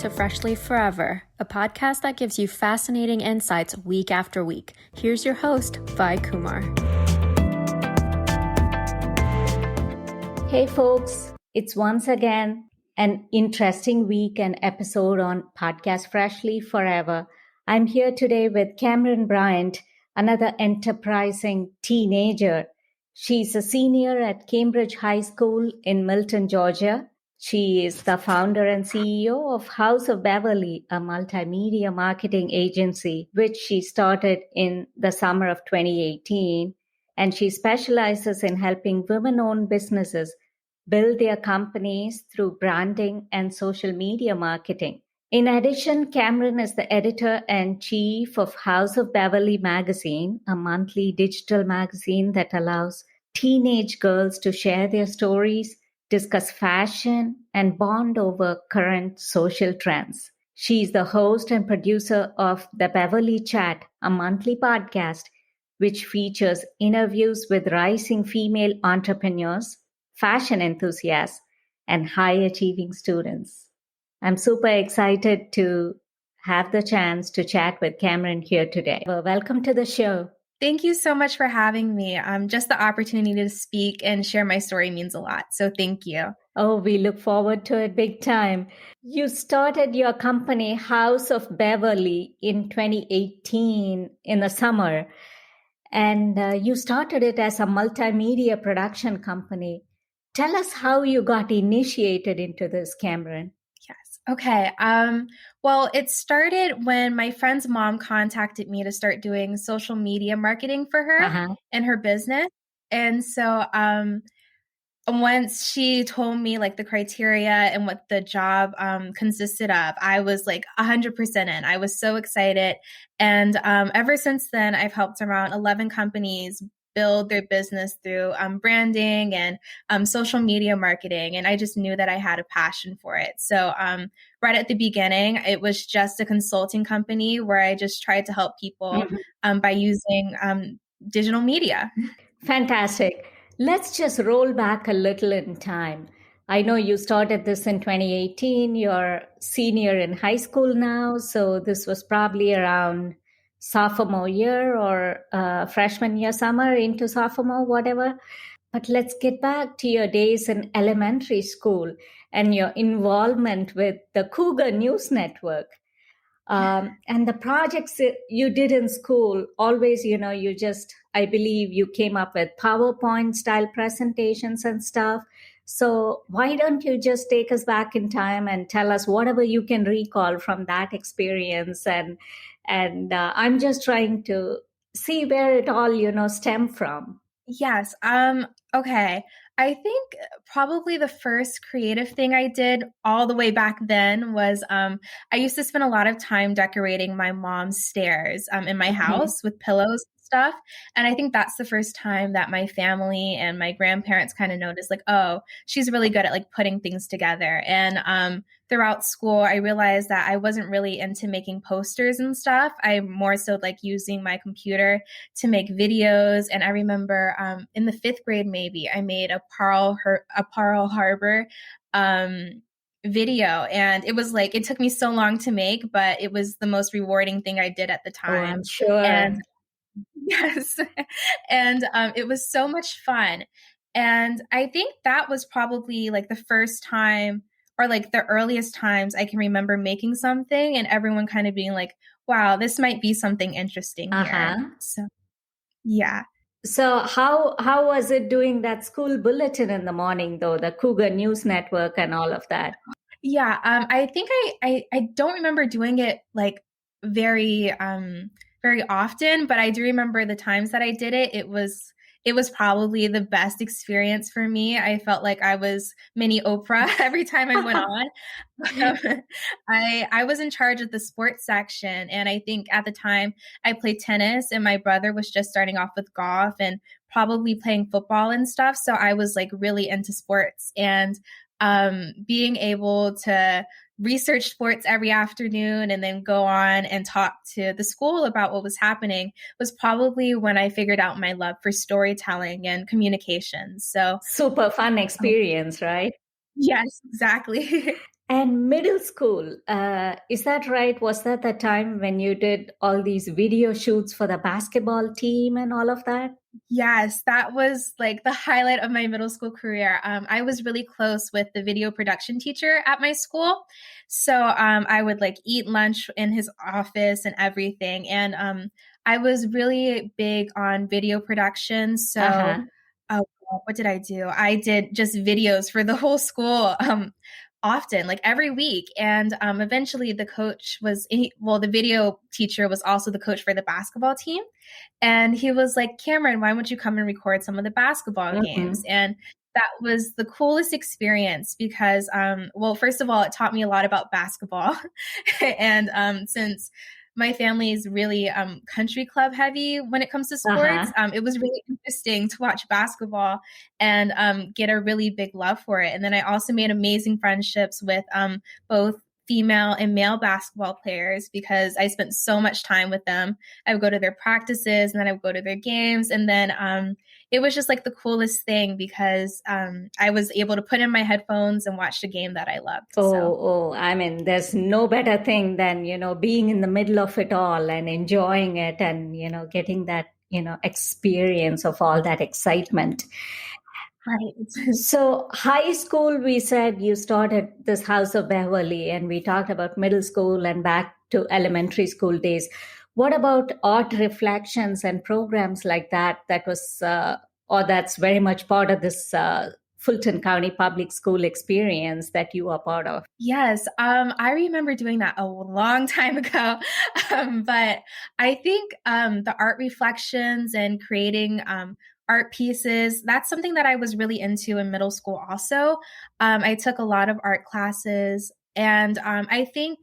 to Freshly Forever, a podcast that gives you fascinating insights week after week. Here's your host, Vai Kumar. Hey folks, it's once again an interesting week and episode on Podcast Freshly Forever. I'm here today with Camryn Bryant, another enterprising teenager. She's a senior at Cambridge High School in Milton, Georgia. She is the founder and CEO of House of Beverly, a multimedia marketing agency, which she started in the summer of 2018. And she specializes in helping women-owned businesses build their companies through branding and social media marketing. In addition, Camryn is the editor-in-chief of House of Beverly magazine, a monthly digital magazine that allows teenage girls to share their stories, discuss fashion, and bond over current social trends. She's the host and producer of The Beverly Chat, a monthly podcast which features interviews with rising female entrepreneurs, fashion enthusiasts, and high-achieving students. I'm super excited to have the chance to chat with Camryn here today. Well, welcome to the show. Thank you so much for having me. Just the opportunity to speak and share my story means a lot. So thank you. Oh, we look forward to it big time. You started your company, House of Beverly, in 2018 in the summer. And you started it as a multimedia production company. Tell us how you got initiated into this, Camryn. Yes. Okay. Well, it started when my friend's mom contacted me to start doing social media marketing for her and her business. And so once she told me like the criteria and what the job consisted of, I was like 100% in. I was so excited. And ever since then, I've helped around 11 companies build their business through branding and social media marketing. And I just knew that I had a passion for it. So right at the beginning, it was just a consulting company where I just tried to help people by using digital media. Fantastic. Let's just roll back a little in time. I know you started this in 2018. You're senior in high school now. So this was probably around sophomore year or freshman year, summer into sophomore, whatever. But let's get back to your days in elementary school and your involvement with the Cougar News Network. And the projects you did in school, always, I believe you came up with PowerPoint style presentations and stuff. So why don't you just take us back in time and tell us whatever you can recall from that experience? And I'm just trying to see where it all, stemmed from. Yes. Okay. I think probably the first creative thing I did all the way back then was I used to spend a lot of time decorating my mom's stairs in my house with pillows and stuff. And I think that's the first time that my family and my grandparents kind of noticed like, oh, she's really good at like putting things together. And throughout school, I realized that I wasn't really into making posters and stuff. I more so like using my computer to make videos. And I remember in the 5th grade, maybe I made a Pearl Harbor video. And it was like, it took me so long to make, but it was the most rewarding thing I did at the time. Oh, I'm sure. And yes. And it was so much fun. And I think that was probably like the first time or like the earliest times I can remember making something and everyone kind of being like, wow, this might be something interesting here. So, yeah. So how was it doing that school bulletin in the morning, though, the Cougar News Network and all of that? Yeah, I think I don't remember doing it like very often, but I do remember the times that I did it. It was probably the best experience for me. I felt like I was mini Oprah every time I went on. I was in charge of the sports section. And I think at the time I played tennis and my brother was just starting off with golf and probably playing football and stuff. So I was like really into sports and being able to research sports every afternoon and then go on and talk to the school about what was happening was probably when I figured out my love for storytelling and communication. So super fun experience, right? Yes, exactly. And middle school, is that right? Was that the time when you did all these video shoots for the basketball team and all of that? Yes, that was like the highlight of my middle school career. I was really close with the video production teacher at my school. So I would like eat lunch in his office and everything. And I was really big on video production. So Uh-huh. what did I do? I did just videos for the whole school. Often, like every week. And eventually the the video teacher was also the coach for the basketball team. And he was like, Camryn, why won't you come and record some of the basketball games? Mm-hmm. And that was the coolest experience because, first of all, it taught me a lot about basketball. And since my family is really country club heavy when it comes to sports, Uh-huh. it was really interesting to watch basketball and get a really big love for it. And then I also made amazing friendships with both female and male basketball players because I spent so much time with them. I would go to their practices and then I would go to their games. And then it was just like the coolest thing because I was able to put in my headphones and watch the game that I loved. I mean, there's no better thing than, being in the middle of it all and enjoying it and, getting that, experience of all that excitement. Right. So high school, we said you started this House of Beverly, and we talked about middle school and back to elementary school days. What about art reflections and programs like that? That was, or that's very much part of this Fulton County Public School experience that you are part of. Yes, I remember doing that a long time ago. But I think the art reflections and creating art pieces, that's something that I was really into in middle school also. I took a lot of art classes, and I think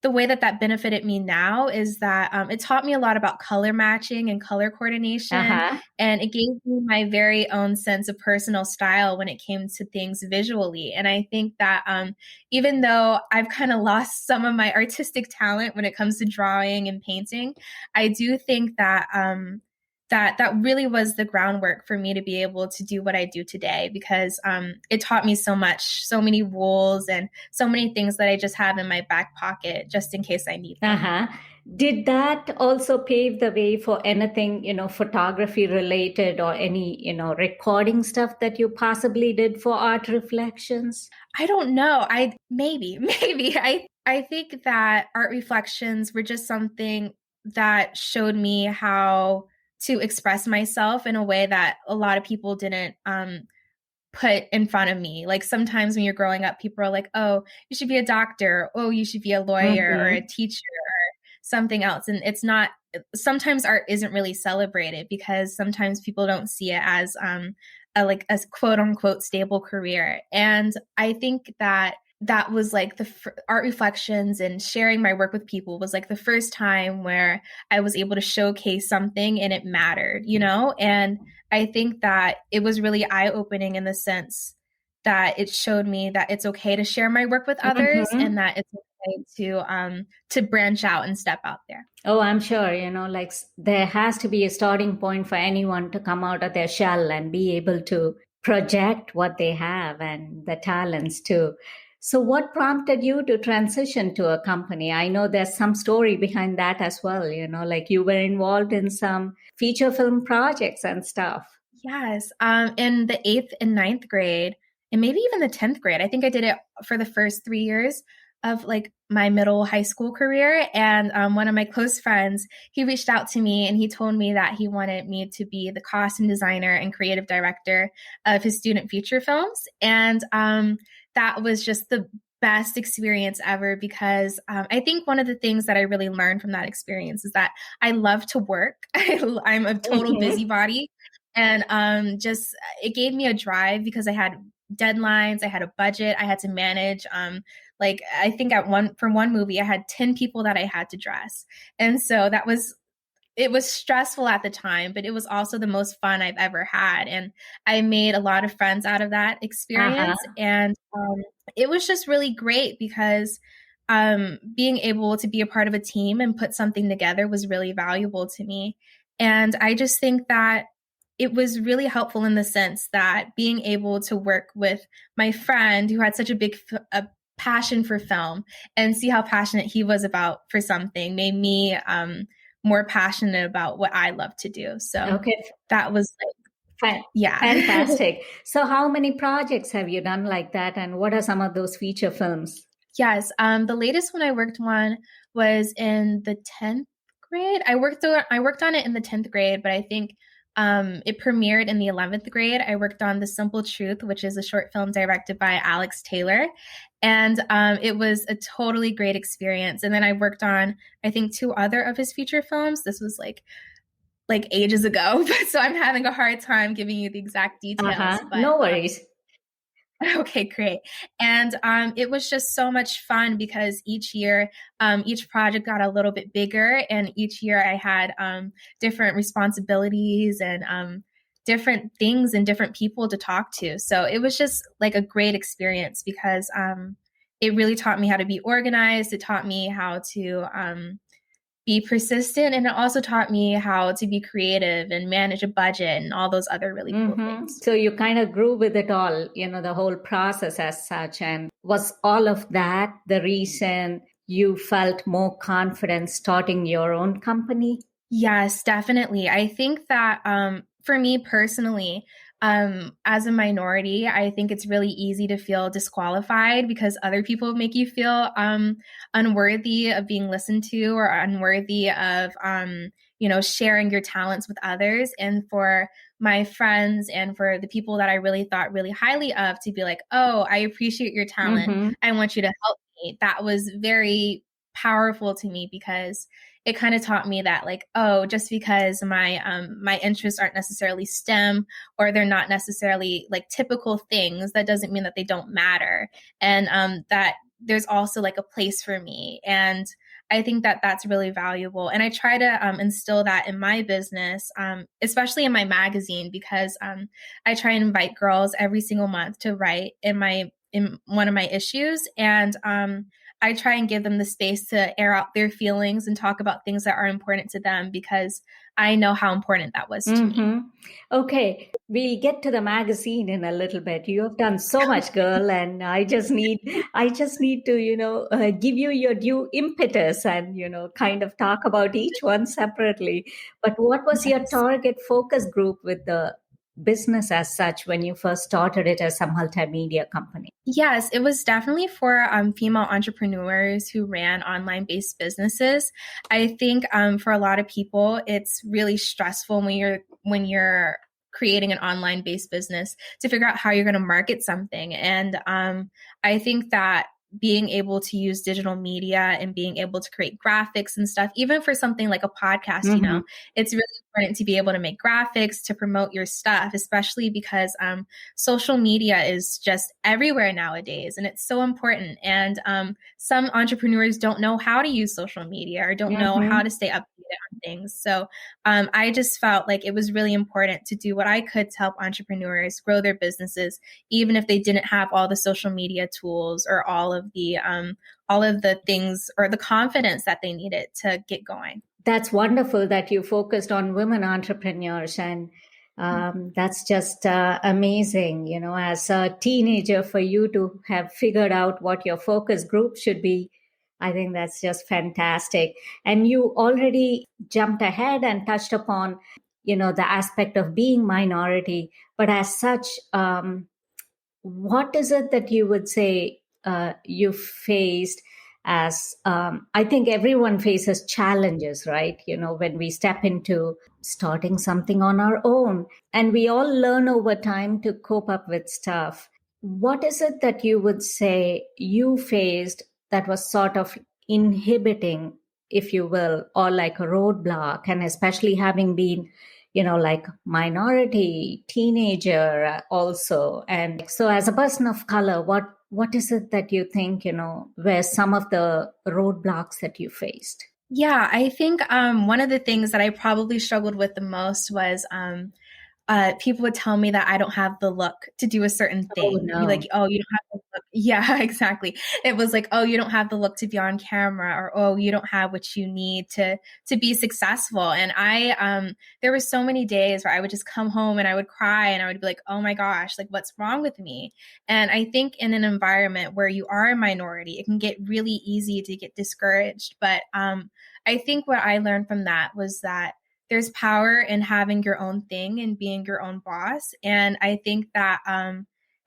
the way that benefited me now is that it taught me a lot about color matching and color coordination. Uh-huh. And it gave me my very own sense of personal style when it came to things visually. And I think that even though I've kind of lost some of my artistic talent when it comes to drawing and painting, I do think that that really was the groundwork for me to be able to do what I do today because it taught me so much, so many rules and so many things that I just have in my back pocket just in case I need them. Uh-huh. Did that also pave the way for anything, photography related or any, recording stuff that you possibly did for art reflections? I don't know. Maybe. I think that art reflections were just something that showed me how to express myself in a way that a lot of people didn't put in front of me. Like sometimes when you're growing up, people are like, oh, you should be a doctor. Oh, you should be a lawyer or a Mm-hmm. teacher or something else. And it's not, sometimes art isn't really celebrated because sometimes people don't see it as a quote unquote stable career. And I think that was like art reflections and sharing my work with people was like the first time where I was able to showcase something and it mattered, and I think that it was really eye-opening in the sense that it showed me that it's okay to share my work with others Mm-hmm. and that it's okay to branch out and step out there. Oh, I'm sure, there has to be a starting point for anyone to come out of their shell and be able to project what they have and the talents too. So, what prompted you to transition to a company? I know there's some story behind that as well, like you were involved in some feature film projects and stuff. Yes. In the 8th and ninth grade, and maybe even the 10th grade, I think I did it for the first 3 years of like my middle high school career. And one of my close friends, he reached out to me and he told me that he wanted me to be the costume designer and creative director of his student feature films. And that was just the best experience ever because I think one of the things that I really learned from that experience is that I love to work. I'm a total Mm-hmm. busybody. And just it gave me a drive because I had deadlines, I had a budget, I had to manage. Like I think for one movie, I had 10 people that I had to dress. And so it was stressful at the time, but it was also the most fun I've ever had. And I made a lot of friends out of that Uh-huh. experience. And it was just really great because being able to be a part of a team and put something together was really valuable to me. And I just think that it was really helpful in the sense that being able to work with my friend who had such a passion for film and see how passionate he was for something made me more passionate about what I love to do. So Okay. that was yeah. Fantastic. So how many projects have you done like that? And what are some of those feature films? Yes. The latest one I worked on was in the 10th grade. I worked on it in the 10th grade, but I think it premiered in the 11th grade. I worked on The Simple Truth, which is a short film directed by Alex Taylor. And it was a totally great experience. And then I worked on, I think, 2 other of his feature films. This was like ages ago, so I'm having a hard time giving you the exact details. But, no worries. Okay, great. And it was just so much fun because each year, each project got a little bit bigger, and each year I had different responsibilities and different things and different people to talk to. So it was just like a great experience because it really taught me how to be organized. It taught me how to be persistent, and it also taught me how to be creative and manage a budget and all those other really cool things. So you kind of grew with it all, the whole process as such. And was all of that the reason you felt more confident starting your own company? Yes, definitely. I think that for me personally, as a minority, I think it's really easy to feel disqualified because other people make you feel unworthy of being listened to or unworthy of sharing your talents with others. And for my friends and for the people that I really thought really highly of to be like, oh, I appreciate your talent. I want you to help me. That was very powerful to me because it kind of taught me that like, oh, just because my interests aren't necessarily STEM or they're not necessarily like typical things, that doesn't mean that they don't matter. And that there's also like a place for me. And I think that that's really valuable. And I try to instill that in my business, especially in my magazine, because I try and invite girls every single month to write in one of my issues. And I try and give them the space to air out their feelings and talk about things that are important to them because I know how important that was to me. Okay, we'll get to the magazine in a little bit. You have done so much, girl, and I just need to, give you your due impetus and, kind of talk about each one separately. But what was your target focus group with the business as such when you first started it as a multimedia company? Yes, it was definitely for female entrepreneurs who ran online-based businesses. I think for a lot of people, it's really stressful when you're creating an online-based business to figure out how you're going to market something. And I think that being able to use digital media and being able to create graphics and stuff, even for something like a podcast, it's really important to be able to make graphics to promote your stuff, especially because social media is just everywhere nowadays and it's so important. And some entrepreneurs don't know how to use social media or don't know how to stay updated on things. So I just felt like it was really important to do what I could to help entrepreneurs grow their businesses, even if they didn't have all the social media tools or all of the things or the confidence that they needed to get going. That's wonderful that you focused on women entrepreneurs, and that's just amazing. As a teenager, for you to have figured out what your focus group should be, I think that's just fantastic. And you already jumped ahead and touched upon, the aspect of being minority. But as such, what is it that you would say you faced as, I think everyone faces challenges, right? When we step into starting something on our own, and we all learn over time to cope up with stuff. What is it that you would say you faced that was sort of inhibiting, if you will, or like a roadblock? And especially having been, like minority, teenager also. And so as a person of color, what is it that you think, were some of the roadblocks that you faced? Yeah, I think one of the things that I probably struggled with the most was people would tell me that I don't have the look to do a certain thing. Oh, no. Be like, oh, you don't have the look. Yeah, exactly. It was like, oh, you don't have the look to be on camera, or oh, you don't have what you need to be successful. And there were so many days where I would just come home and I would cry and I would be like, oh my gosh, like what's wrong with me? And I think in an environment where you are a minority, it can get really easy to get discouraged. But I think what I learned from that was that there's power in having your own thing and being your own boss. And I think that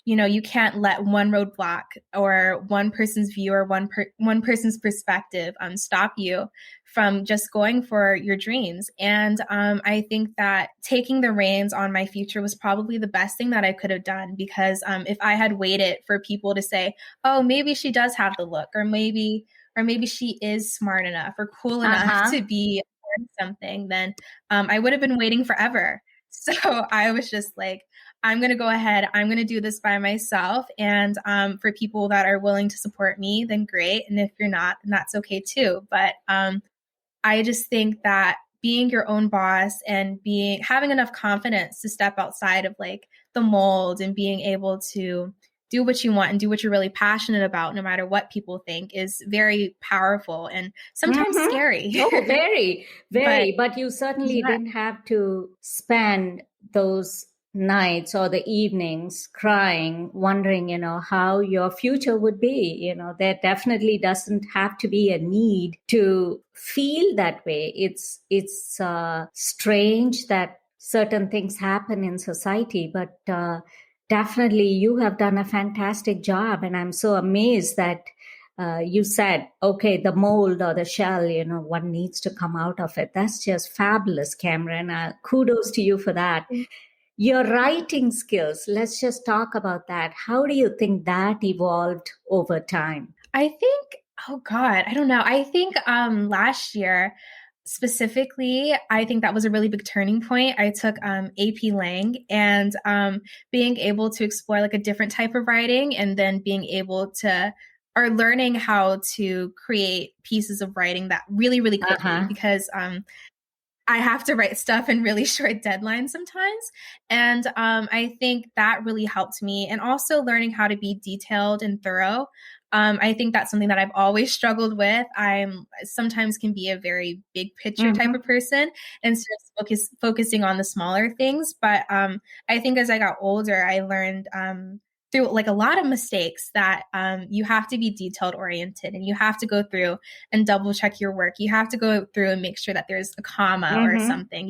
you can't let one roadblock or one person's view or one person's perspective stop you from just going for your dreams. And I think that taking the reins on my future was probably the best thing that I could have done, because if I had waited for people to say, oh, maybe she does have the look, or maybe she is smart enough or cool enough to be something, then I would have been waiting forever. So I was just like, I'm going to go ahead. I'm going to do this by myself. And for people that are willing to support me, then great. And if you're not, then that's okay too. But I just think that being your own boss and having enough confidence to step outside of like the mold and being able to do what you want and do what you're really passionate about, no matter what people think, is very powerful and sometimes scary. Oh, very, very. But you certainly didn't have to spend those nights or the evenings crying, wondering, how your future would be. There definitely doesn't have to be a need to feel that way. It's strange that certain things happen in society, but definitely you have done a fantastic job. And I'm so amazed that you said, okay, the mold or the shell, one needs to come out of it. That's just fabulous, Camryn. Kudos to you for that. Your writing skills, let's just talk about that. How do you think that evolved over time? I think, oh God, I don't know. I think last year, specifically, I think that was a really big turning point. I took AP Lang, and being able to explore like a different type of writing, and then being able to, or learning how to create pieces of writing that really, really quickly, because I have to write stuff in really short deadlines sometimes. And I think that really helped me. And also learning how to be detailed and thorough. I think that's something that I've always struggled with. I'm sometimes can be a very big picture type of person, and so focusing on the smaller things. But I think as I got older, I learned through like a lot of mistakes that you have to be detailed oriented, and you have to go through and double check your work. You have to go through and make sure that there's a comma or something,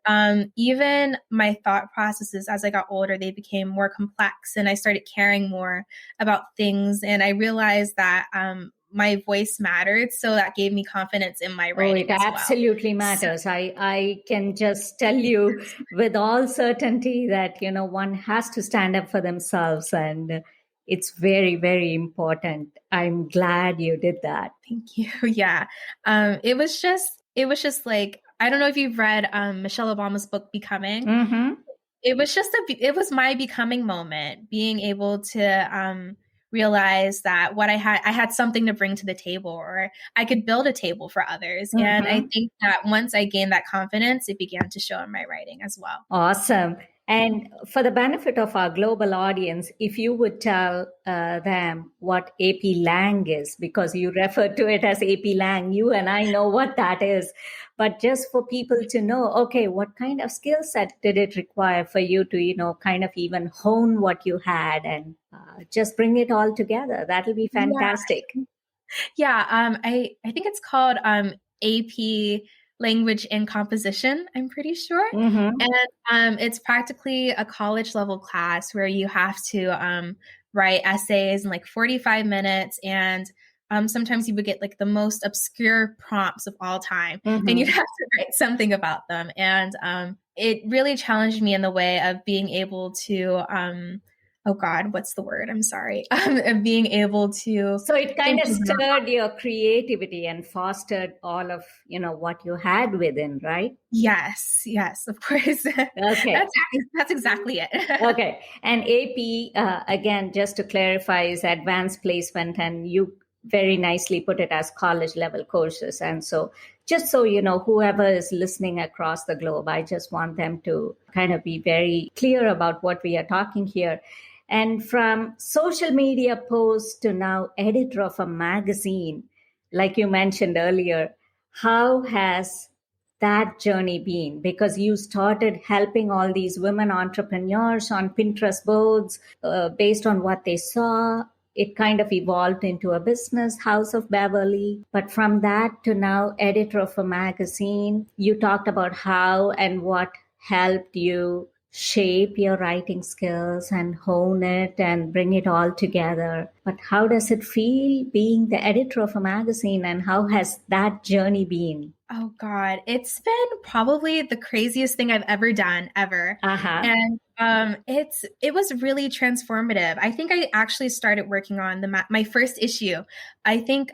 And even my thought processes as I got older, they became more complex, and I started caring more about things. And I realized that my voice mattered. So that gave me confidence in my writing. It absolutely matters. I can just tell you with all certainty that, one has to stand up for themselves, and it's very, very important. I'm glad you did that. Thank you. Yeah. It was just like, I don't know if you've read Michelle Obama's book, Becoming. It was my becoming moment, being able to realize that I had something to bring to the table, or I could build a table for others. And I think that once I gained that confidence, it began to show in my writing as well. Awesome. And for the benefit of our global audience, if you would tell them what AP Lang is, because you referred to it as AP Lang, you and I know what that is, but just for people to know, okay, what kind of skill set did it require for you to, kind of even hone what you had and just bring it all together? That'll be fantastic. Yeah. I think it's called AP Language and Composition, I'm pretty sure. And it's practically a college level class where you have to write essays in like 45 minutes. And sometimes you would get like the most obscure prompts of all time, and you'd have to write something about them. And it really challenged me in the way of being able to oh God, what's the word? I'm sorry. Being able to. So it kind of stirred your creativity and fostered all of, what you had within, right? Yes, of course. Okay. That's exactly it. Okay. And AP, again, just to clarify, is advanced placement, and you very nicely put it as college level courses. And so just so you know, whoever is listening across the globe, I just want them to kind of be very clear about what we are talking here. And from social media post to now editor of a magazine, like you mentioned earlier, how has that journey been? Because you started helping all these women entrepreneurs on Pinterest boards based on what they saw. It kind of evolved into a business, House of Beverly. But from that to now editor of a magazine, you talked about how and what helped you shape your writing skills and hone it and bring it all together. But how does it feel being the editor of a magazine, and how has that journey been? Oh God, it's been probably the craziest thing I've ever done, ever. Uh-huh. And it was really transformative. I think I actually started working on my first issue, I think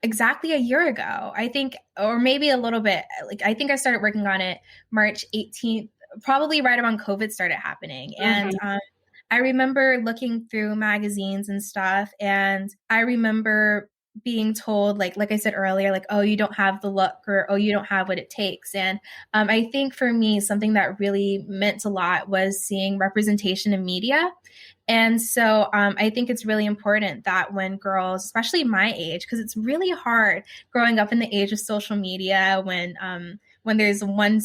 exactly a year ago. I think, or maybe a little bit, like I think I started working on it March 18th, probably right around COVID started happening. And I remember looking through magazines and stuff, and I remember being told, like I said earlier, like, oh, you don't have the look, or oh, you don't have what it takes. And I think for me, something that really meant a lot was seeing representation in media. And so I think it's really important that when girls, especially my age, because it's really hard growing up in the age of social media when there's one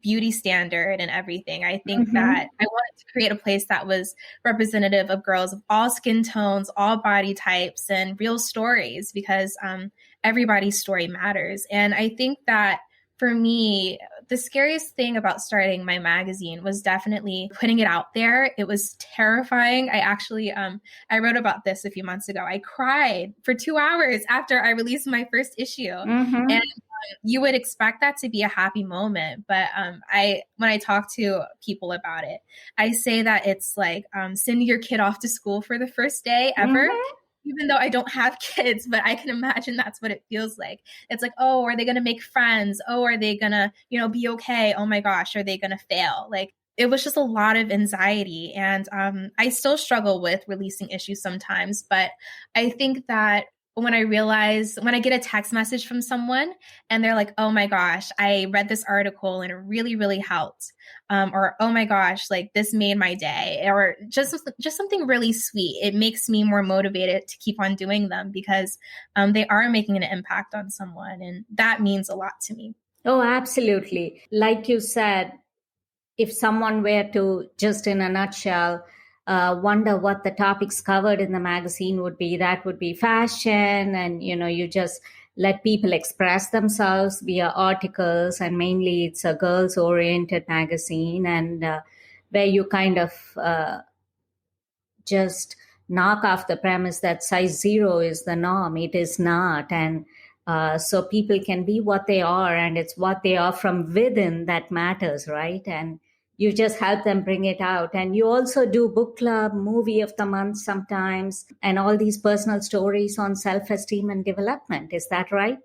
beauty standard and everything. I think that I wanted to create a place that was representative of girls of all skin tones, all body types, and real stories, because everybody's story matters. And I think that for me, the scariest thing about starting my magazine was definitely putting it out there. It was terrifying. I actually, I wrote about this a few months ago. I cried for 2 hours after I released my first issue. And you would expect that to be a happy moment. But when I talk to people about it, I say that it's like sending your kid off to school for the first day ever. Even though I don't have kids, but I can imagine that's what it feels like. It's like, oh, are they going to make friends? Oh, are they going to, be okay? Oh my gosh, are they going to fail? Like, it was just a lot of anxiety. And I still struggle with releasing issues sometimes. But I think that when I get a text message from someone and they're like, oh my gosh, I read this article and it really, really helped. Or, oh my gosh, like this made my day, or just something really sweet. It makes me more motivated to keep on doing them, because they are making an impact on someone. And that means a lot to me. Oh, absolutely. Like you said, if someone were to, just in a nutshell, wonder what the topics covered in the magazine would be, that would be fashion. And, you just let people express themselves via articles. And mainly it's a girls oriented magazine, and where you kind of just knock off the premise that size 0 is the norm. It is not. And so people can be what they are, and it's what they are from within that matters, right? And you just help them bring it out. And you also do book club, movie of the month sometimes, and all these personal stories on self-esteem and development. Is that right?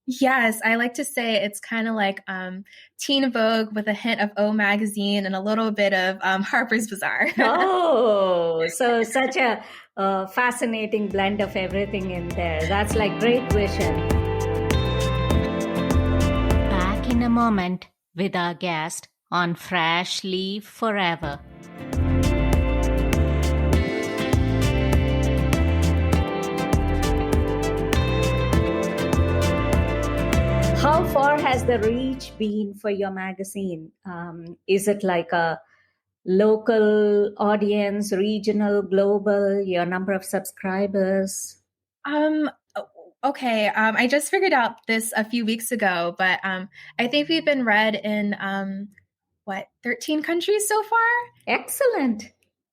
Yes, I like to say it's kind of like Teen Vogue with a hint of O Magazine and a little bit of Harper's Bazaar. Oh, so such a fascinating blend of everything in there. That's like great vision. Back in a moment with our guest on Fresh Leaf Forever. How far has the reach been for your magazine? Is it like a local audience, regional, global, your number of subscribers? Okay. I just figured out this a few weeks ago, but I think we've been read in 13 countries so far? Excellent.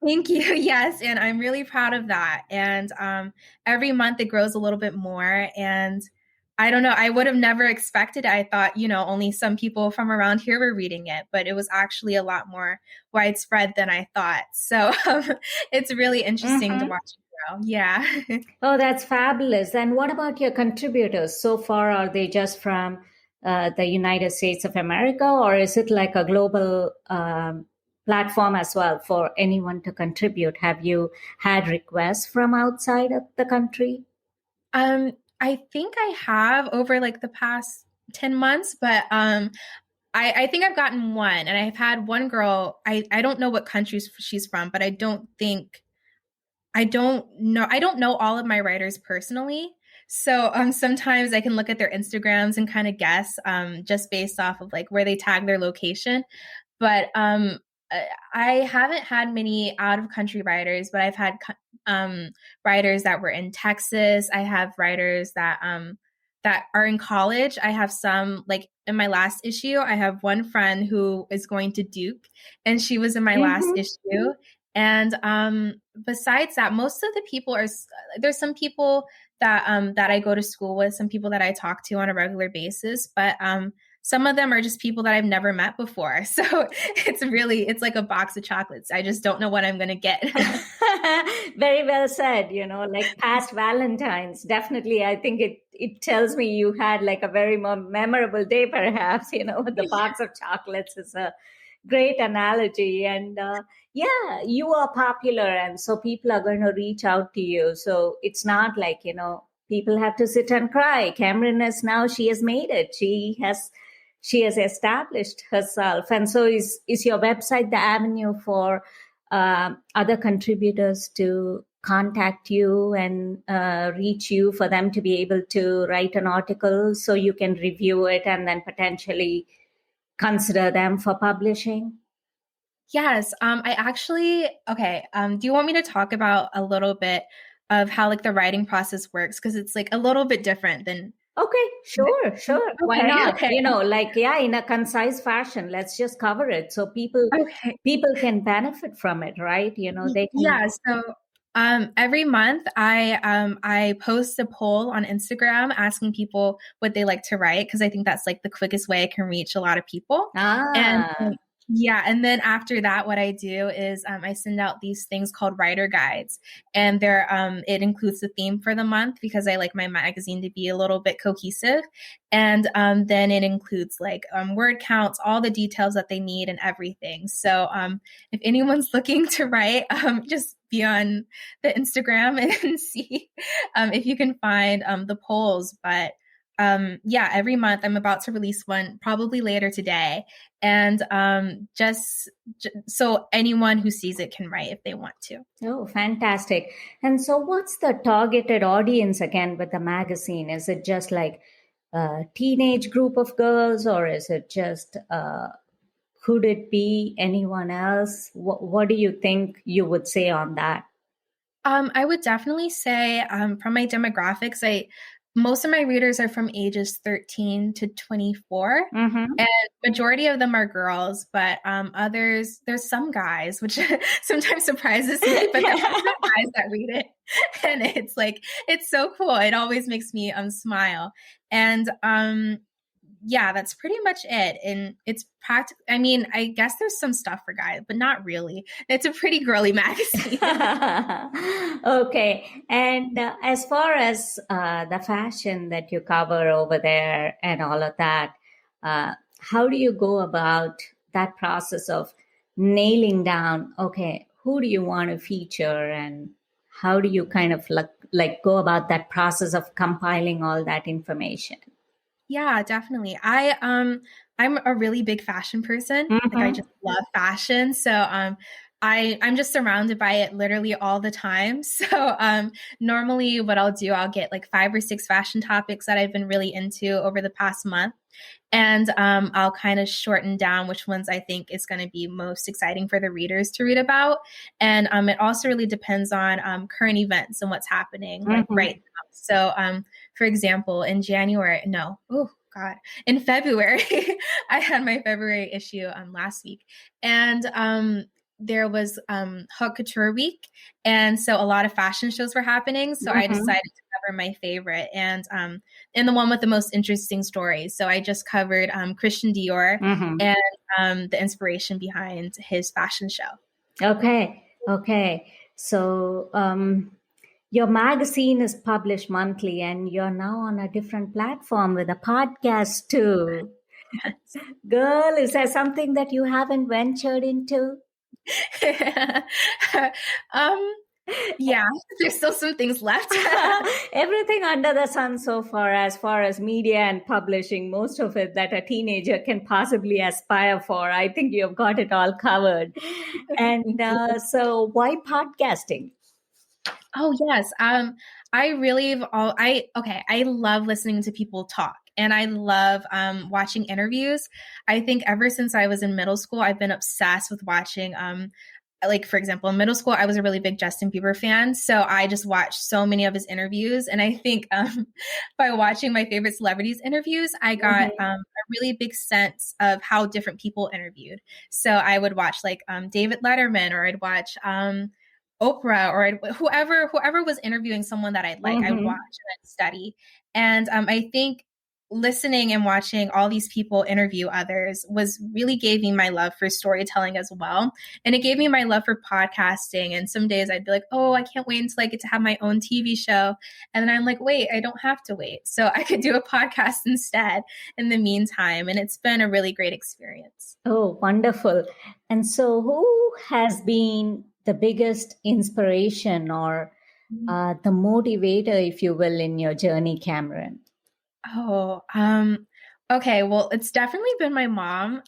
Thank you. Yes. And I'm really proud of that. And every month it grows a little bit more. And I don't know, I would have never expected it. I thought, only some people from around here were reading it, but it was actually a lot more widespread than I thought. So it's really interesting to watch it grow. Yeah. Oh, that's fabulous. And what about your contributors? So far, are they just from the United States of America, or is it like a global platform as well for anyone to contribute? Have you had requests from outside of the country? I think I have over like the past 10 months, but I think I've gotten one, and I've had one girl. I don't know what country she's from, but I don't know all of my writers personally. So sometimes I can look at their Instagrams and kind of guess just based off of like where they tag their location. But I haven't had many out of country writers, but I've had writers that were in Texas. I have writers that are in college. I have some, like in my last issue, I have one friend who is going to Duke, and she was in my last issue. And besides that, most of the people there's some people that that I go to school with, some people that I talk to on a regular basis, but some of them are just people that I've never met before. So it's like a box of chocolates. I just don't know what I'm going to get. Very well said. Like past Valentine's. Definitely, I think it tells me you had like a very memorable day, perhaps. The box of chocolates is a great analogy. And yeah, you are popular, and so people are going to reach out to you. So it's not like, people have to sit and cry. Camryn she has made it. She has established herself. And so is your website the avenue for other contributors to contact you and reach you, for them to be able to write an article so you can review it and then potentially consider them for publishing? Yes. I actually, okay. Do you want me to talk about a little bit of how like the writing process works? Because it's like a little bit different than. Okay, sure. Okay, Why not? okay. In a concise fashion, let's just cover it so people can benefit from it, right? They can. Yeah. So every month I post a poll on Instagram asking people what they like to write, because I think that's like the quickest way I can reach a lot of people. And yeah. And then after that, what I do is I send out these things called writer guides, and it includes the theme for the month, because I like my magazine to be a little bit cohesive. And then it includes like word counts, all the details that they need and everything. So if anyone's looking to write, just be on the Instagram and see if you can find the polls. But yeah, every month I'm about to release one, probably later today. And just so anyone who sees it can write if they want to. Oh, fantastic. And so what's the targeted audience again with the magazine? Is it just like a teenage group of girls, or is it just, could it be anyone else? What do you think you would say on that? I would definitely say from my demographics, most of my readers are from ages 13 to 24, and majority of them are girls, but others, there's some guys, which sometimes surprises me, but there's some guys that read it, and it's like, it's so cool. It always makes me smile. And yeah, that's pretty much it. And it's practical. I mean, I guess there's some stuff for guys, but not really. It's a pretty girly magazine. Okay. And as far as the fashion that you cover over there and all of that, how do you go about that process of nailing down, okay, who do you want to feature, and how do you kind of like go about that process of compiling all that information? Yeah, definitely. I'm a really big fashion person. Like I just love fashion. So I'm just surrounded by it literally all the time. So normally what I'll do, I'll get like 5 or 6 fashion topics that I've been really into over the past month. And I'll kind of shorten down which ones I think is going to be most exciting for the readers to read about. And it also really depends on current events and what's happening like right now. So for example, in February, I had my February issue last week, and there was Haute Couture Week, and so a lot of fashion shows were happening. So I decided to cover my favorite and the one with the most interesting stories. So I just covered Christian Dior and the inspiration behind his fashion show. Okay. So your magazine is published monthly, and you're now on a different platform with a podcast too. Girl, is there something that you haven't ventured into? Yeah, there's still some things left. Everything under the sun so far as media and publishing, most of it that a teenager can possibly aspire for. I think you've got it all covered. And Thank you. so why podcasting? Oh yes. I love listening to people talk, and I love watching interviews. I think ever since I was in middle school, I've been obsessed with watching like, for example, in middle school, I was a really big Justin Bieber fan. So I just watched so many of his interviews. And I think by watching my favorite celebrities interviews, I got a really big sense of how different people interviewed. So I would watch like David Letterman, or I'd watch Oprah, or whoever was interviewing someone that I'd like, I'd watch and I'd study. And I think listening and watching all these people interview others was really gave me my love for storytelling as well. And it gave me my love for podcasting. And some days I'd be like, oh, I can't wait until I get to have my own TV show. And then I'm like, wait, I don't have to wait. So I could do a podcast instead in the meantime. And it's been a really great experience. Oh, wonderful. And so who has been the biggest inspiration or the motivator, if you will, in your journey, Camryn? Oh, okay. Well, it's definitely been my mom.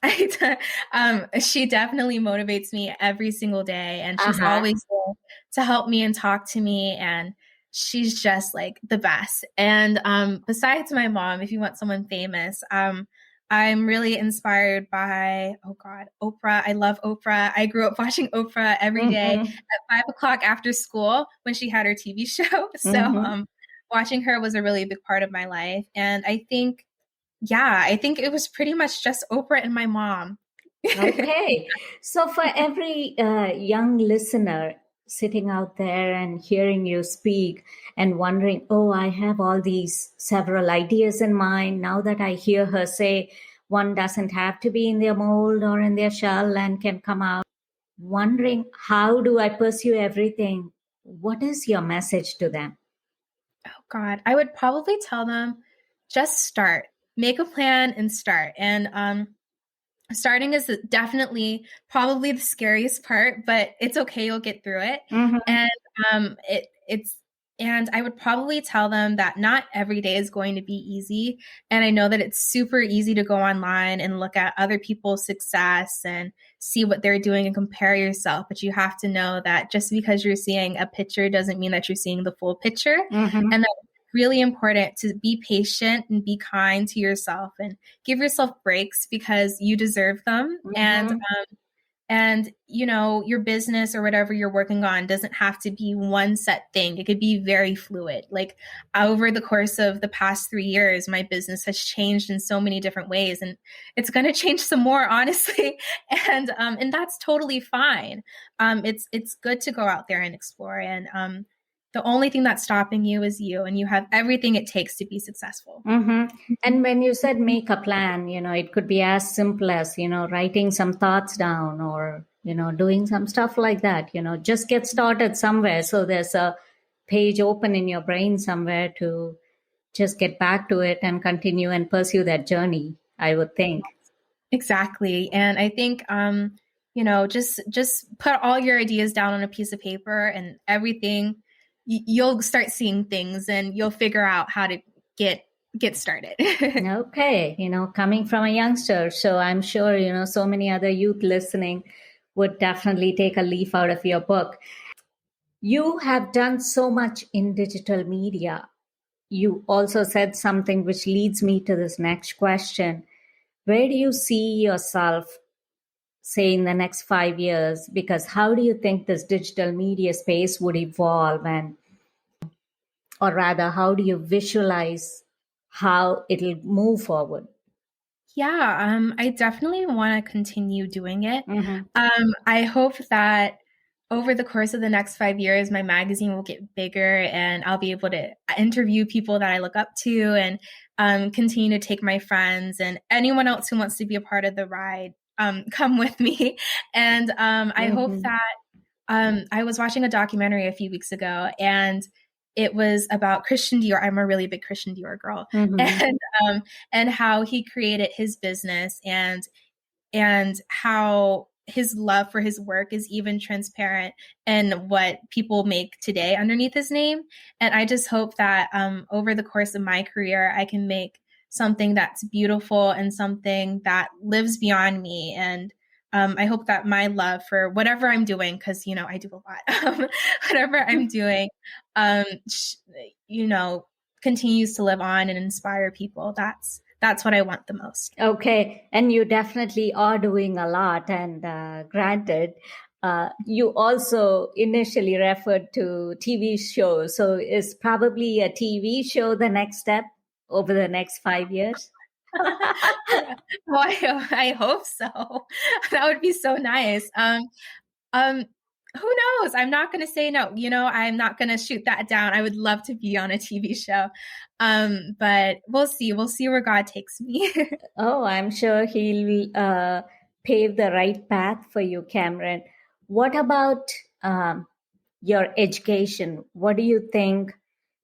She definitely motivates me every single day, and she's always there to help me and talk to me. And she's just like the best. And besides my mom, if you want someone famous, I'm really inspired by, Oprah. I love Oprah. I grew up watching Oprah every day at 5:00 after school when she had her TV show. So, watching her was a really big part of my life. And I think it was pretty much just Oprah and my mom. Okay. So for every young listener sitting out there and hearing you speak and wondering, oh, I have all these several ideas in mind. Now that I hear her say one doesn't have to be in their mold or in their shell and can come out, wondering, how do I pursue everything? What is your message to them? Oh God, I would probably tell them, just start, make a plan and start. And starting is definitely probably the scariest part, but it's okay. You'll get through it. And and I would probably tell them that not every day is going to be easy. And I know that it's super easy to go online and look at other people's success and see what they're doing and compare yourself. But you have to know that just because you're seeing a picture doesn't mean that you're seeing the full picture. And that it's really important to be patient and be kind to yourself and give yourself breaks because you deserve them. And you know, your business or whatever you're working on doesn't have to be one set thing. It could be very fluid. Like over the course of the past 3 years, my business has changed in so many different ways, and it's going to change some more, honestly. And that's totally fine. It's good to go out there and explore. And the only thing that's stopping you is you, and you have everything it takes to be successful. And when you said make a plan, you know, it could be as simple as, you know, writing some thoughts down or, you know, doing some stuff like that, you know, just get started somewhere. So there's a page open in your brain somewhere to just get back to it and continue and pursue that journey, I would think. Exactly. And I think, you know, just put all your ideas down on a piece of paper, and everything, you'll start seeing things and you'll figure out how to get started. Okay. You know, coming from a youngster, so I'm sure, you know, so many other youth listening would definitely take a leaf out of your book. You have done so much in digital media. You also said something which leads me to this next question. Where do you see yourself, say, in the next 5 years? Because how do you think this digital media space would evolve, or rather, how do you visualize how it'll move forward? Yeah, I definitely want to continue doing it. I hope that over the course of the next 5 years, my magazine will get bigger and I'll be able to interview people that I look up to, and continue to take my friends and anyone else who wants to be a part of the ride, come with me. And I hope that I was watching a documentary a few weeks ago, and it was about Christian Dior. I'm a really big Christian Dior girl, and how he created his business, and how his love for his work is even transparent in what people make today underneath his name. And I just hope that over the course of my career, I can make something that's beautiful and something that lives beyond me. And I hope that my love for whatever I'm doing, because, I do a lot, whatever I'm doing, continues to live on and inspire people. That's what I want the most. Okay. And you definitely are doing a lot. And granted, you also initially referred to TV shows. So is probably a TV show the next step over the next 5 years? Well, I hope so. That would be so nice. Who knows? I'm not going to say no. I'm not going to shoot that down. I would love to be on a TV show. But we'll see. We'll see where God takes me. Oh, I'm sure he'll pave the right path for you, Camryn. What about your education? What do you think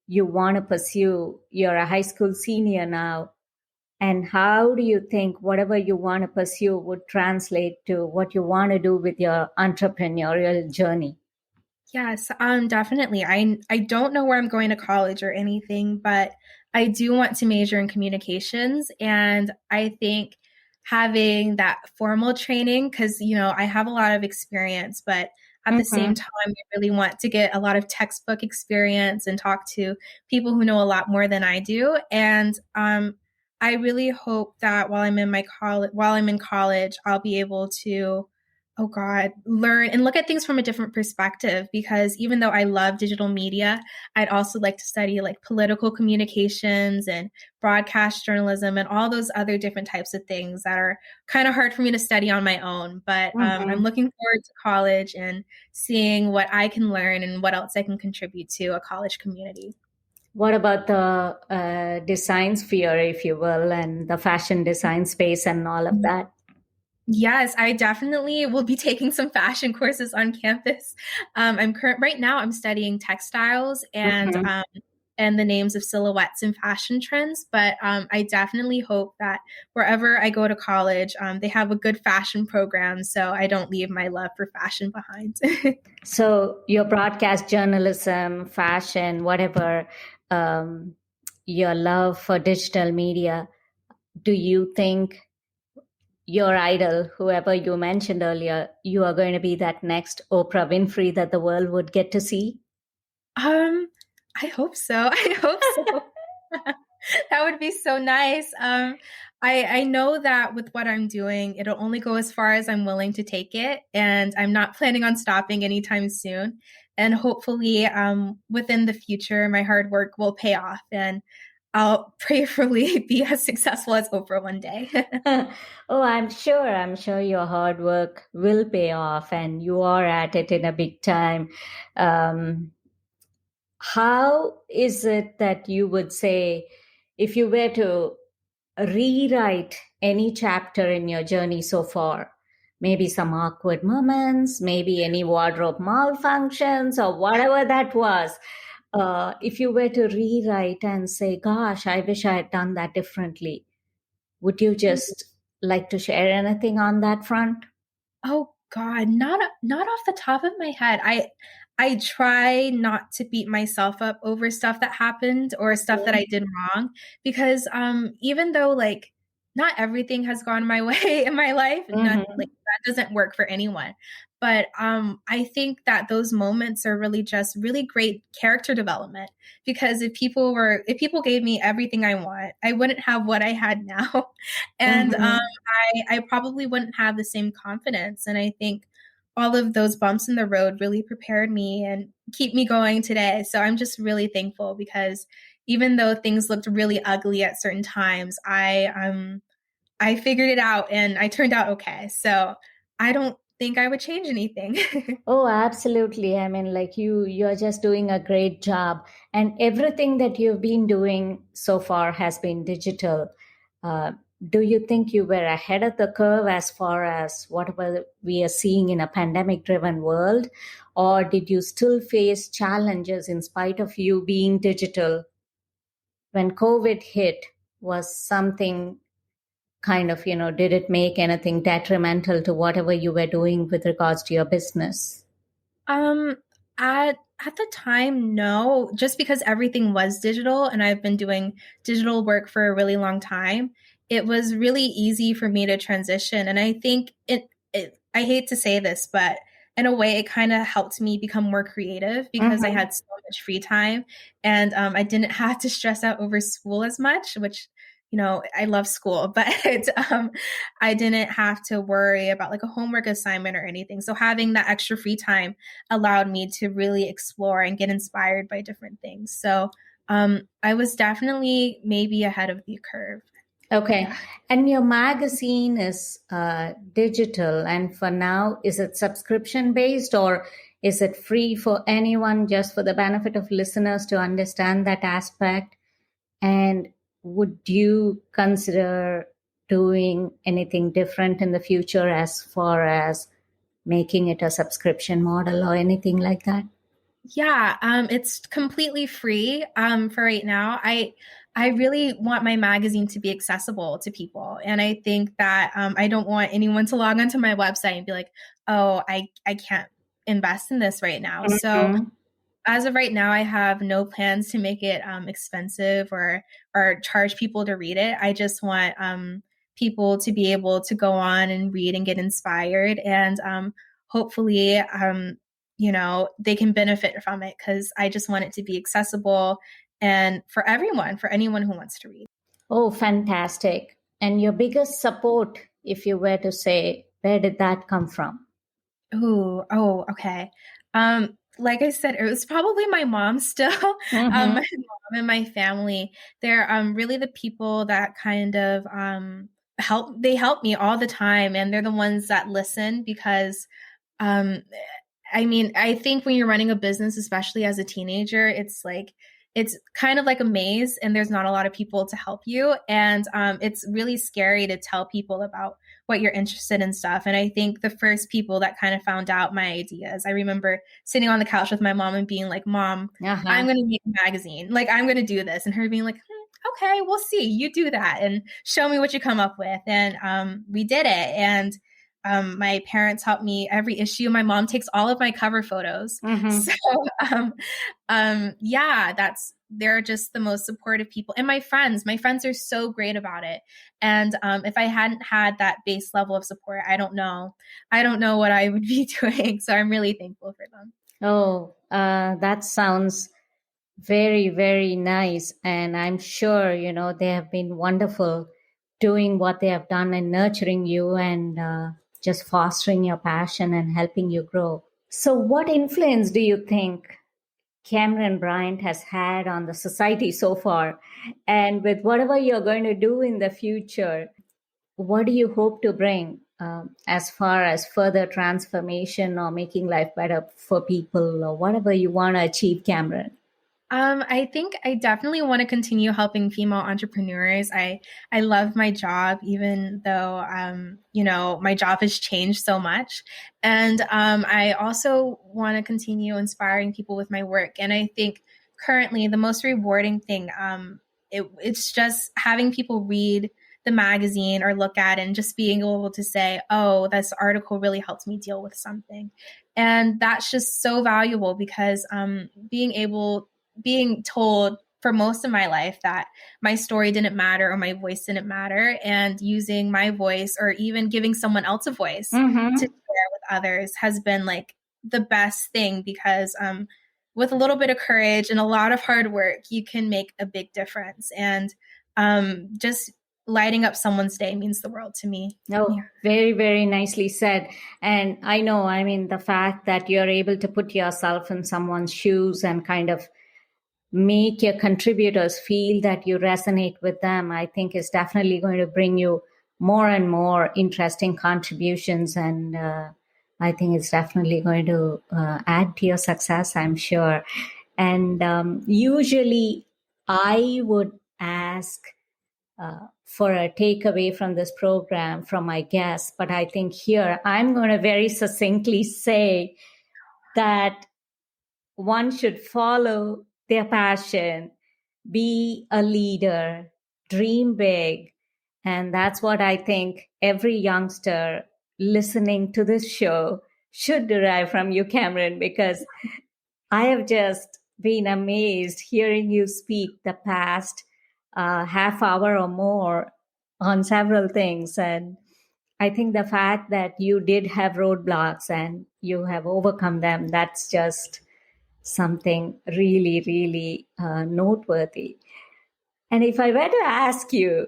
you want to pursue? You're a high school senior now. And how do you think whatever you want to pursue would translate to what you want to do with your entrepreneurial journey? Yes, definitely. I don't know where I'm going to college or anything, but I do want to major in communications. And I think having that formal training, because, I have a lot of experience, but at the same time, I really want to get a lot of textbook experience and talk to people who know a lot more than I do. And I really hope that while I'm in college, I'll be able to, learn and look at things from a different perspective, because even though I love digital media, I'd also like to study like political communications and broadcast journalism and all those other different types of things that are kind of hard for me to study on my own. But I'm looking forward to college and seeing what I can learn and what else I can contribute to a college community. What about the design sphere, if you will, and the fashion design space and all of that? Yes, I definitely will be taking some fashion courses on campus. Right now I'm studying textiles and the names of silhouettes and fashion trends. But I definitely hope that wherever I go to college, they have a good fashion program so I don't leave my love for fashion behind. So your broadcast journalism, fashion, whatever, your love for digital media, do you think your idol, whoever you mentioned earlier, you are going to be that next Oprah Winfrey that the world would get to see? I hope so. I hope so. That would be so nice. I know that with what I'm doing, it'll only go as far as I'm willing to take it. And I'm not planning on stopping anytime soon. And hopefully, within the future, my hard work will pay off and I'll prayerfully be as successful as Oprah one day. Oh, I'm sure your hard work will pay off and you are at it in a big time. How is it that you would say, if you were to rewrite any chapter in your journey so far, maybe some awkward moments, maybe any wardrobe malfunctions or whatever that was, if you were to rewrite and say, gosh, I wish I had done that differently, would you just like to share anything on that front? Oh God, not off the top of my head. I try not to beat myself up over stuff that happened or stuff that I did wrong, because even though like not everything has gone my way in my life, that doesn't work for anyone. But I think that those moments are really just really great character development, because if people gave me everything I want, I wouldn't have what I had now. And I probably wouldn't have the same confidence. And I think all of those bumps in the road really prepared me and keep me going today. So I'm just really thankful, because even though things looked really ugly at certain times, I figured it out and I turned out okay. So I don't think I would change anything. Oh, absolutely. I mean, like you're just doing a great job. And everything that you've been doing so far has been digital. Do you think you were ahead of the curve as far as what we are seeing in a pandemic-driven world? Or did you still face challenges in spite of you being digital? When COVID hit, was something kind of, did it make anything detrimental to whatever you were doing with regards to your business? Um, at the time, no, just because everything was digital and I've been doing digital work for a really long time, it was really easy for me to transition. And I think I hate to say this, but in a way, it kind of helped me become more creative because I Mm-hmm. had so much free time and I didn't have to stress out over school as much, which, I love school, but I didn't have to worry about like a homework assignment or anything. So having that extra free time allowed me to really explore and get inspired by different things. So I was definitely maybe ahead of the curve. Okay. Yeah. And your magazine is digital. And for now, is it subscription based or is it free for anyone, just for the benefit of listeners to understand that aspect? And would you consider doing anything different in the future as far as making it a subscription model or anything like that? Yeah, it's completely free for right now. I really want my magazine to be accessible to people, and I think that I don't want anyone to log onto my website and be like, "Oh, I can't invest in this right now." So Mhm. as of right now, I have no plans to make it expensive or charge people to read it. I just want people to be able to go on and read and get inspired, and hopefully, they can benefit from it because I just want it to be accessible and for everyone, for anyone who wants to read. Oh, fantastic. And your biggest support, if you were to say, where did that come from? Okay. Like I said, it was probably my mom still. Mm-hmm. My mom and my family. They're really the people that kind of help me all the time, and they're the ones that listen because um I mean, I think when you're running a business, especially as a teenager, it's kind of like a maze and there's not a lot of people to help you. And it's really scary to tell people about what you're interested in stuff. And I think the first people that kind of found out my ideas, I remember sitting on the couch with my mom and being like, Mom, I'm Uh-huh. going to make a magazine. Like, I'm going to do this. And her being like, okay, we'll see. You do that and show me what you come up with. And we did it. And my parents helped me every issue. My mom takes all of my cover photos. Mm-hmm. So, um, yeah, they're just the most supportive people. And my friends are so great about it. And if I hadn't had that base level of support, I don't know what I would be doing. So I'm really thankful for them. Oh, that sounds very, very nice. And I'm sure, they have been wonderful doing what they have done and nurturing you and just fostering your passion and helping you grow. So, what influence do you think Camryn Bryant has had on the society so far? And with whatever you're going to do in the future, what do you hope to bring as far as further transformation or making life better for people or whatever you want to achieve, Camryn? I think I definitely want to continue helping female entrepreneurs. I love my job, even though my job has changed so much. And I also want to continue inspiring people with my work. And I think currently the most rewarding thing, it's just having people read the magazine or look at it and just being able to say, oh, this article really helped me deal with something. And that's just so valuable because being told for most of my life that my story didn't matter or my voice didn't matter, and using my voice or even giving someone else a voice to Mm-hmm. share with others has been like the best thing because with a little bit of courage and a lot of hard work, you can make a big difference. And just lighting up someone's day means the world to me. Oh, Yeah. very, very nicely said. And I know, I mean, the fact that you're able to put yourself in someone's shoes and kind of make your contributors feel that you resonate with them, I think is definitely going to bring you more and more interesting contributions. And I think it's definitely going to add to your success, I'm sure. And usually I would ask for a takeaway from this program from my guests, but I think here I'm going to very succinctly say that one should follow their passion, be a leader, dream big, And that's what I think every youngster listening to this show should derive from you, Camryn, because I have just been amazed hearing you speak the past half hour or more on several things. And I think the fact that you did have roadblocks and you have overcome them, that's just something really, really noteworthy. And if I were to ask you,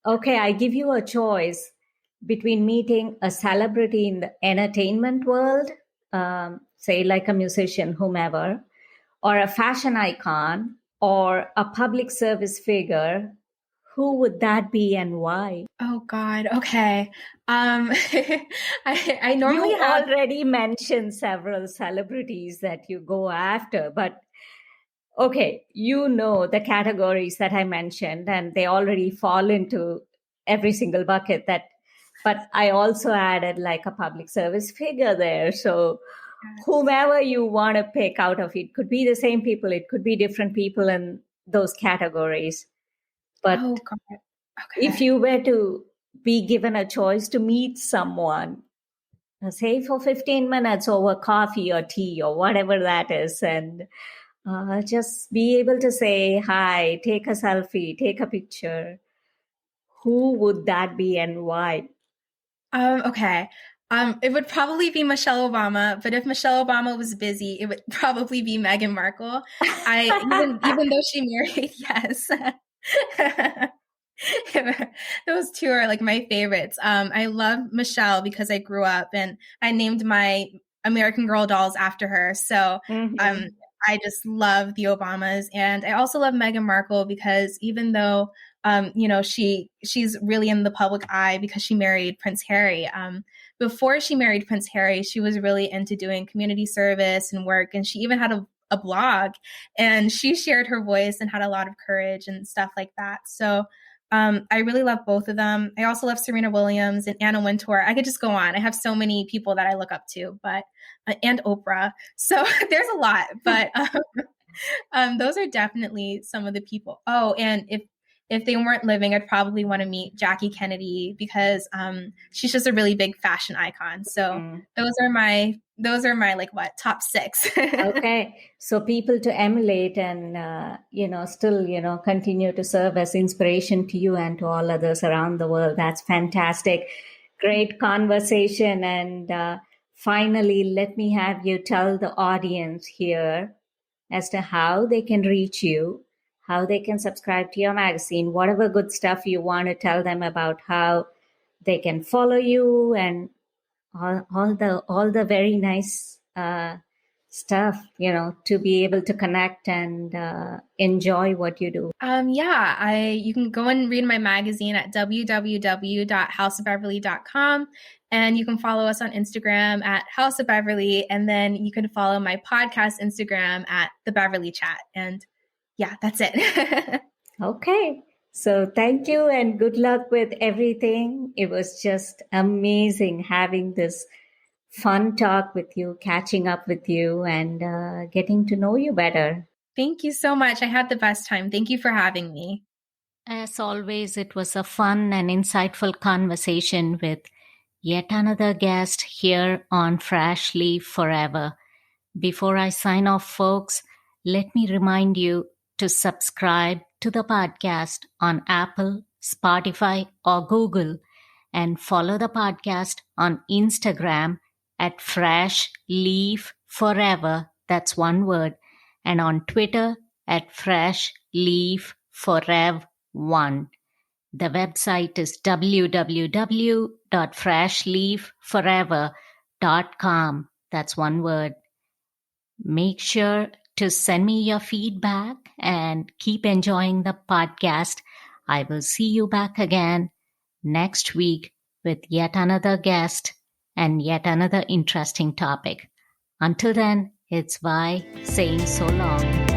okay, I give you a choice between meeting a celebrity in the entertainment world, say like a musician, whomever, or a fashion icon, or a public service figure, who would that be and why? Oh God. Okay. I normally You have. already mentioned several celebrities that you go after, but okay, you know the categories that I mentioned, and they already fall into every single bucket that, but I also added like a public service figure there. So whomever you want to pick out of it, could be the same people, it could be different people in those categories. But Oh God. Okay. if you were to be given a choice to meet someone, say for 15 minutes over coffee or tea or whatever that is, and just be able to say hi, take a selfie, take a picture, who would that be and why? Okay. It would probably be Michelle Obama, but if Michelle Obama was busy, it would probably be Meghan Markle. Even though she married, yes. Those two are like my favorites. I love Michelle because I grew up and I named my American Girl dolls after her. So I just love the Obamas. And I also love Meghan Markle because even though she's really in the public eye because she married Prince Harry. Before she married Prince Harry, she was really into doing community service and work. And she even had a blog, and she shared her voice and had a lot of courage and stuff like that. So I really love both of them. I also love Serena Williams and Anna Wintour. I could just go on. I have so many people that I look up to, but and Oprah. So there's a lot, but those are definitely some of the people. Oh, and if they weren't living, I'd probably want to meet Jackie Kennedy because she's just a really big fashion icon. So those are my like top 6. Okay, so people to emulate and still continue to serve as inspiration to you and to all others around the world. That's fantastic. Great conversation. And finally, let me have you tell the audience here as to how they can reach you, how they can subscribe to your magazine, whatever good stuff you want to tell them about how they can follow you and all the very nice stuff, to be able to connect and enjoy what you do. You can go and read my magazine at www.houseofbeverly.com. And you can follow us on Instagram at House of Beverly. And then you can follow my podcast Instagram at The Beverly Chat. And yeah, that's it. Okay. So thank you and good luck with everything. It was just amazing having this fun talk with you, catching up with you, and getting to know you better. Thank you so much. I had the best time. Thank you for having me. As always, it was a fun and insightful conversation with yet another guest here on Fresh Leaf Forever. Before I sign off, folks, let me remind you to subscribe to the podcast on Apple, Spotify, or Google, and follow the podcast on Instagram at Fresh Leaf Forever. That's one word. And on Twitter at Fresh Leaf Forever 1. The website is www.freshleafforever.com. That's one word. Make sure to send me your feedback and keep enjoying the podcast. I will see you back again next week with yet another guest and yet another interesting topic. Until then, it's Vai saying so long.